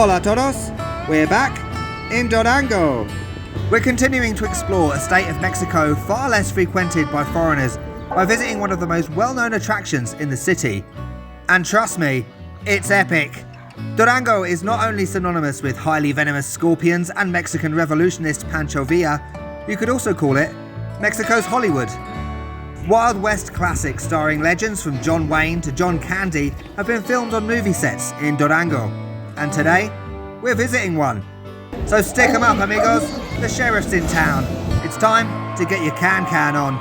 Hola todos, we're back in Durango. We're continuing to explore a state of Mexico far less frequented by foreigners by visiting one of the most well-known attractions in the city. And trust me, it's epic. Durango is not only synonymous with highly venomous scorpions and Mexican revolutionist Pancho Villa, you could also call it Mexico's Hollywood. Wild West classics starring legends from John Wayne to John Candy have been filmed on movie sets in Durango. And today, we're visiting one. So stick 'em up, amigos. The sheriff's in town. It's time to get your can on.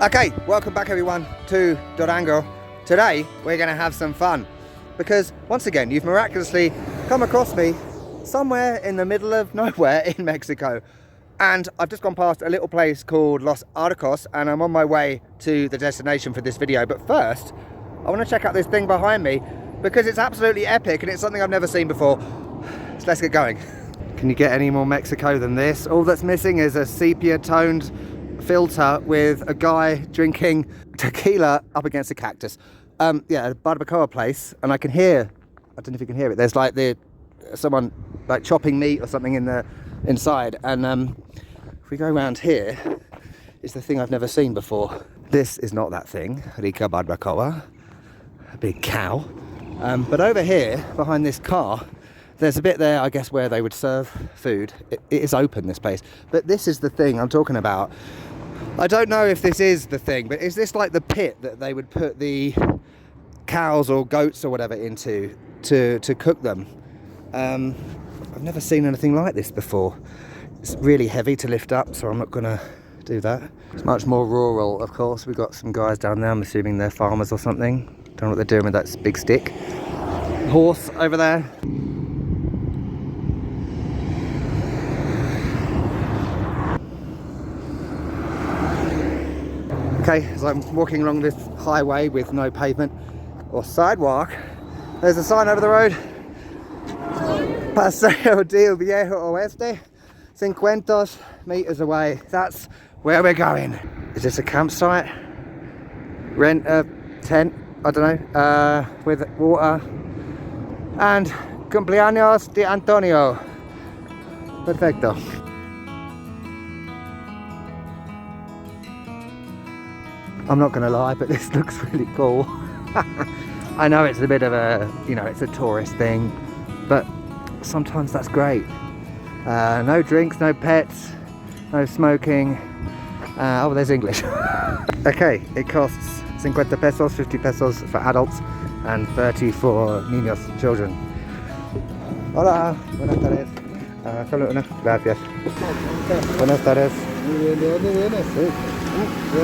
Okay, welcome back everyone to Durango. Today we're going to have some fun because once again you've miraculously come across me somewhere in the middle of nowhere in Mexico, and I've just gone past a little place called Los Arcos and I'm on my way to the destination for this video. But first I want to check out this thing behind me because it's absolutely epic and it's something I've never seen before. So let's get going. Can you get any more Mexico than this? All that's missing is a sepia toned filter with a guy drinking tequila up against a cactus. Yeah, a barbacoa place, and I can hear, I don't know if you can hear it, there's like someone like chopping meat or something in the inside, and if we go around here, it's the thing I've never seen before. This is not that thing, Rica Barbacoa, a big cow. But over here, behind this car, there's a bit there, I guess, where they would serve food. It is open, this place. But this is the thing I'm talking about. I don't know if this is the thing, but is this like the pit that they would put the cows or goats or whatever into to cook them? I've never seen anything like this before. It's really heavy to lift up, so I'm not going to do that. It's much more rural, of course. We've got some guys down there, I'm assuming they're farmers or something. Don't know what they're doing with that big stick. Horse over there. Okay, as I'm walking along this highway with no pavement or sidewalk, there's a sign over the road. Paseo del Viejo Oeste, 500 meters away. That's where we're going. Is this a campsite? Rent a tent, I don't know, with water. And cumpleaños de Antonio. Perfecto. I'm not gonna lie, but this looks really cool. I know it's a bit of a, you know, it's a tourist thing, but sometimes that's great. No drinks, no pets, no smoking. Oh, there's English. Okay, it costs 50 pesos, 50 pesos for adults, and 30 for niños, children. Hola, buenas tardes. Solo una, gracias. Buenas tardes. Muy bien, ¿de dónde vienes? Sí. ¿De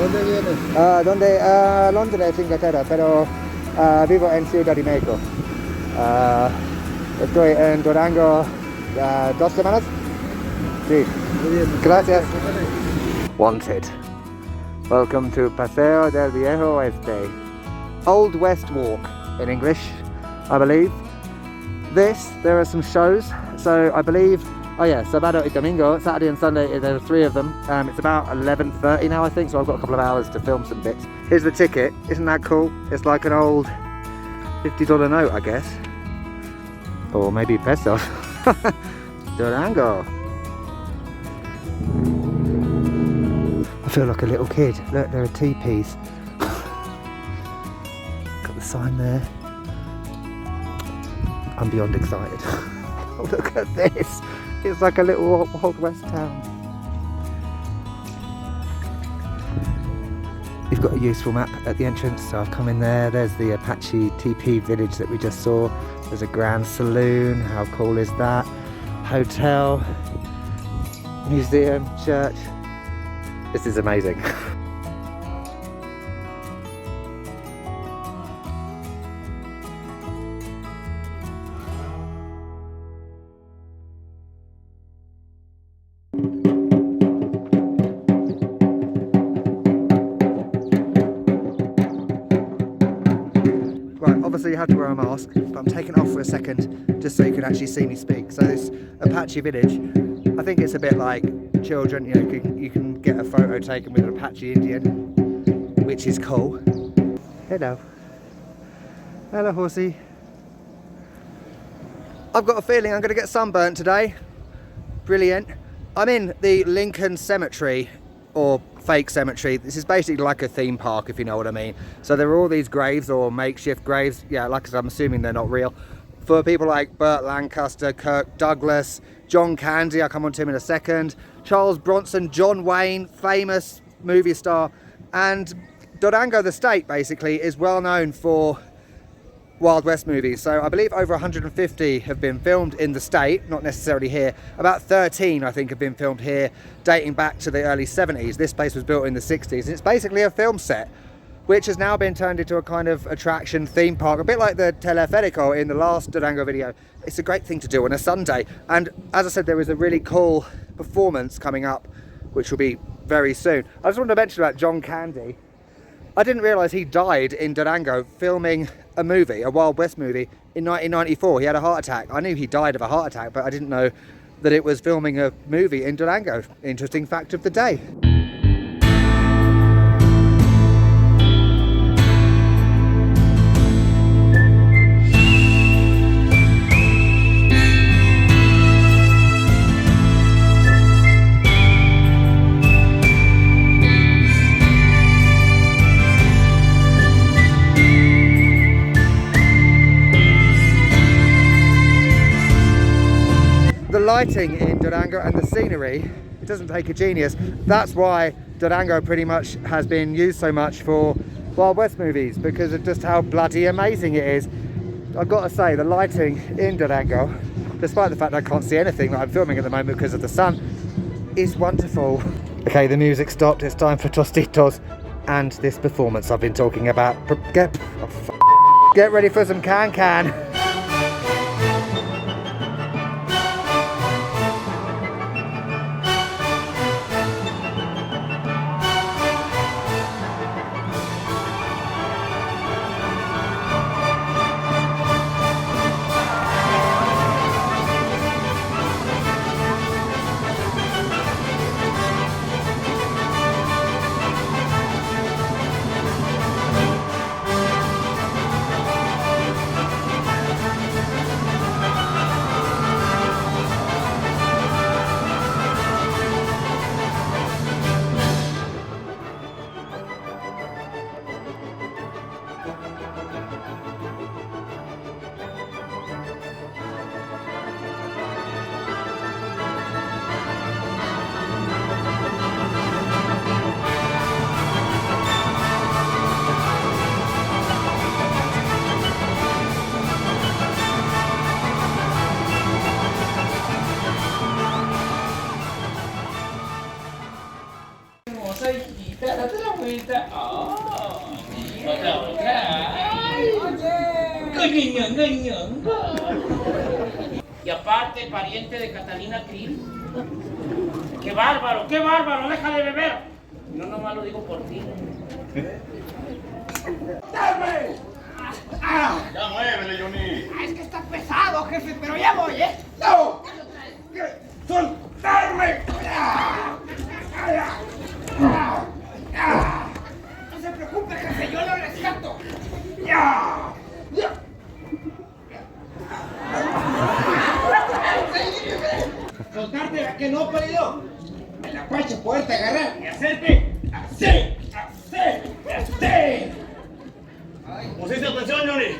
dónde vienes? Londres, Inglaterra, pero vivo en Ciudad de México. Estoy en Durango 2 semanas. Sí. Muy bien. Gracias. Wanted. Welcome to Paseo del Viejo Oeste. Old West Walk in English, I believe. There are some shows, so I believe, oh yeah, Sábado y Domingo, Saturday and Sunday, there are 3 of them. It's about 11:30 now, I think, so I've got a couple of hours to film some bits. Here's the ticket. Isn't that cool? It's like an old $50 note, I guess. Or maybe peso. Durango. I feel like a little kid. Look, there are teepees. Got the sign there. I'm beyond excited. Oh, look at this. It's like a little Old West town. You've got a useful map at the entrance, so I've come in there. There's the Apache TP village that we just saw. There's a grand saloon. How cool is that? Hotel, museum, church. This is amazing. Right, obviously you have to wear a mask, but I'm taking it off for a second just so you can actually see me speak. So this Apache village, I think it's a bit like children, you know, you can get a photo taken with an Apache Indian, which is cool. Hello. Hello, horsey. I've got a feeling I'm going to get sunburnt today. Brilliant. I'm in the Lincoln Cemetery, or fake cemetery. This is basically like a theme park, if you know what I mean. So there are all these graves, or makeshift graves. Yeah, like I said, I'm assuming they're not real. For people like Burt Lancaster, Kirk Douglas, John Candy, I'll come on to him in a second, Charles Bronson, John Wayne, famous movie star. And Durango, the state, basically, is well known for Wild West movies. So I believe over 150 have been filmed in the state, not necessarily here. About 13 I think have been filmed here, dating back to the early 70s. This place was built in the 60s. It's basically a film set, which has now been turned into a kind of attraction theme park, a bit like the Teleférico in the last Durango video. It's a great thing to do on a Sunday. And as I said, there is a really cool performance coming up, which will be very soon. I just wanted to mention about John Candy. I didn't realise he died in Durango filming a movie, a Wild West movie, in 1994. He had a heart attack. I knew he died of a heart attack, but I didn't know that it was filming a movie in Durango. Interesting fact of the day. The lighting in Durango and the scenery, it doesn't take a genius. That's why Durango pretty much has been used so much for Wild West movies, because of just how bloody amazing it is. I've got to say, the lighting in Durango, despite the fact I can't see anything that I'm filming at the moment because of the sun, is wonderful. Okay, the music stopped. It's time for Tostitos and this performance I've been talking about. Get ready for some can-can. Y aparte, pariente de Catalina Krill. ¡Qué bárbaro! ¡Qué bárbaro! ¡Deja de beber! No, nomás lo digo por ti. ¡Dame! Ya muévele, Johnny. Es que está pesado, jefe, pero ya voy, ¿eh? ¡No! ¡Soltarme! No se preocupe, jefe, yo lo rescato. Soltarte, ¿a que no, perdido? En la cuacha poderte agarrar y hacerte así, así, así. ¿Pusiste atención, Johnny?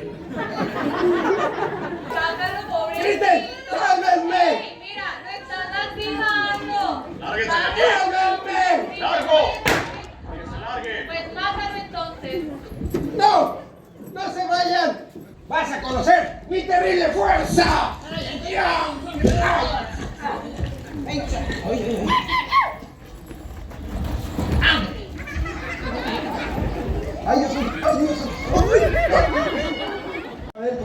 ¡Sácalo, pobre! ¡Griten! ¡Sálvenme! ¡Mira, no están lastimando! ¡Lárguense de aquí! ¡Sálvenme! ¡Largo! ¡Que se largue! Pues mátalo entonces. ¡No! ¡No se vayan! ¡Vas a conocer mi terrible fuerza!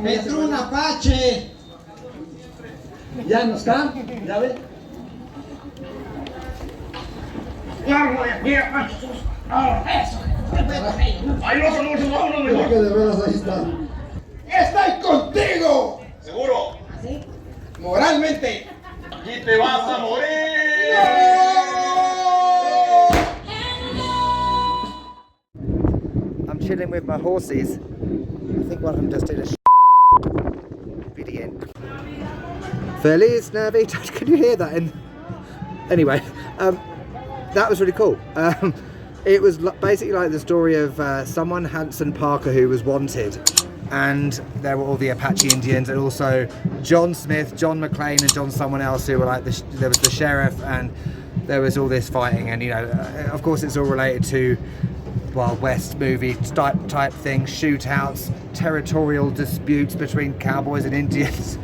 Me entró un apache. ¿Ya no están? ¿Ya ven? ¡Largo de aquí! ¡Eso! ¡Ahí no son muchos, vámonos Creo mejor! que de veras ahí está. contigo. ¿Seguro? ¿Sí? Moralmente. Aquí te vas a morir. I'm chilling with my horses. I think one of them just did a video. Feliz Navidad. Can you hear that? Anyway, that was really cool. It was basically like the story of someone, Hanson Parker, who was wanted, and there were all the Apache Indians, and also John Smith, John McClane, and John someone else who were like there was the sheriff, and there was all this fighting, and you know, of course, it's all related to Wild West movie type things, shootouts, territorial disputes between cowboys and Indians.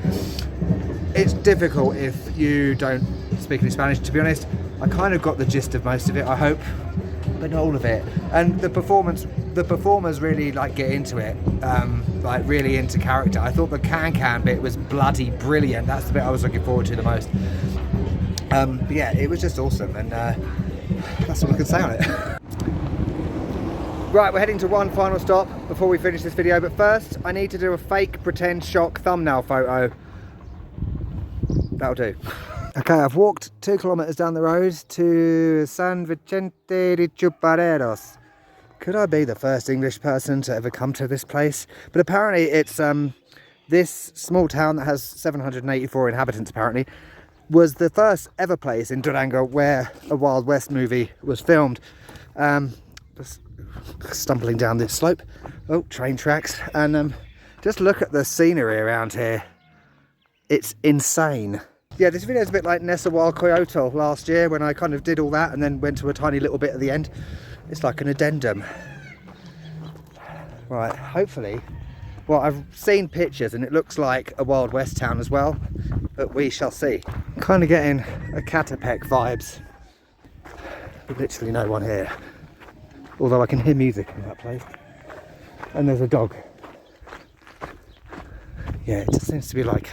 It's difficult if you don't speak any Spanish, to be honest. I kind of got the gist of most of it, I hope, but not all of it. And the performers really like get into it, like really into character. I thought the can bit was bloody brilliant. That's the bit I was looking forward to the most. But yeah, it was just awesome, and that's all I can say on it. Right, we're heading to one final stop before we finish this video, but first I need to do a fake pretend shock thumbnail photo. That'll do. Okay, I've walked 2 kilometers down the road to San Vicente de Chupaderos. Could I be the first English person to ever come to this place? But apparently it's this small town that has 784 inhabitants apparently was the first ever place in Durango where a Wild West movie was filmed. Just stumbling down this slope. Oh, train tracks. And just look at the scenery around here. It's insane. Yeah, this video is a bit like Nessa Wild Coyote last year when I kind of did all that and then went to a tiny little bit at the end. It's like an addendum. Right, hopefully, well, I've seen pictures and it looks like a Wild West town as well, but we shall see. I'm kind of getting a Catapec vibes. There's literally no one here. Although I can hear music in that place. And there's a dog. Yeah, it just seems to be like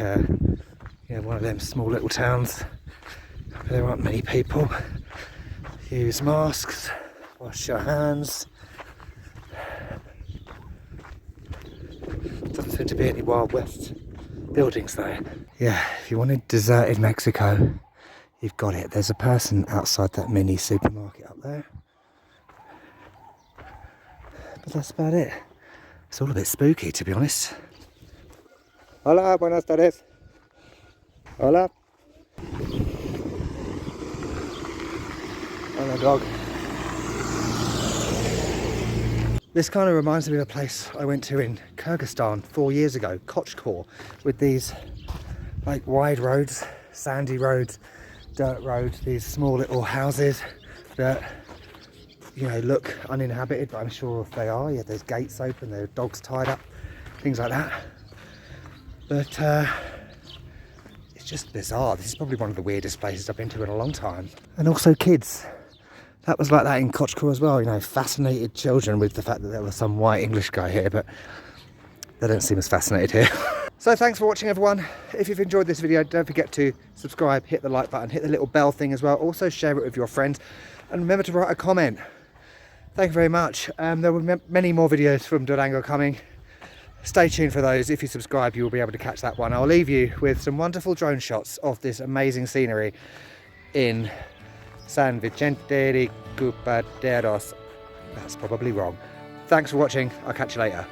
one of them small little towns. There aren't many people. Use masks, wash your hands. Doesn't seem to be any Wild West buildings though. Yeah, if you wanted deserted Mexico, you've got it. There's a person outside that mini supermarket up there. But that's about it. It's all a bit spooky, to be honest. Hola, buenas tardes. Hola. Hola, dog. This kind of reminds me of a place I went to in Kyrgyzstan 4 years ago, Kochkor, with these like wide roads, sandy roads, dirt roads, these small little houses that, you know, look uninhabited, but I'm sure if they are. Yeah, there's gates open, there are dogs tied up, things like that. But it's just bizarre. This is probably one of the weirdest places I've been to in a long time. And also kids. That was like that in Kochkor as well, you know, fascinated children with the fact that there was some white English guy here, but they don't seem as fascinated here. So thanks for watching, everyone. If you've enjoyed this video, don't forget to subscribe, hit the like button, hit the little bell thing as well. Also share it with your friends and remember to write a comment. Thank you very much. There will be many more videos from Durango coming. Stay tuned for those. If you subscribe, you will be able to catch that one. I'll leave you with some wonderful drone shots of this amazing scenery in San Vicente de Chupaderos. That's probably wrong. Thanks for watching. I'll catch you later.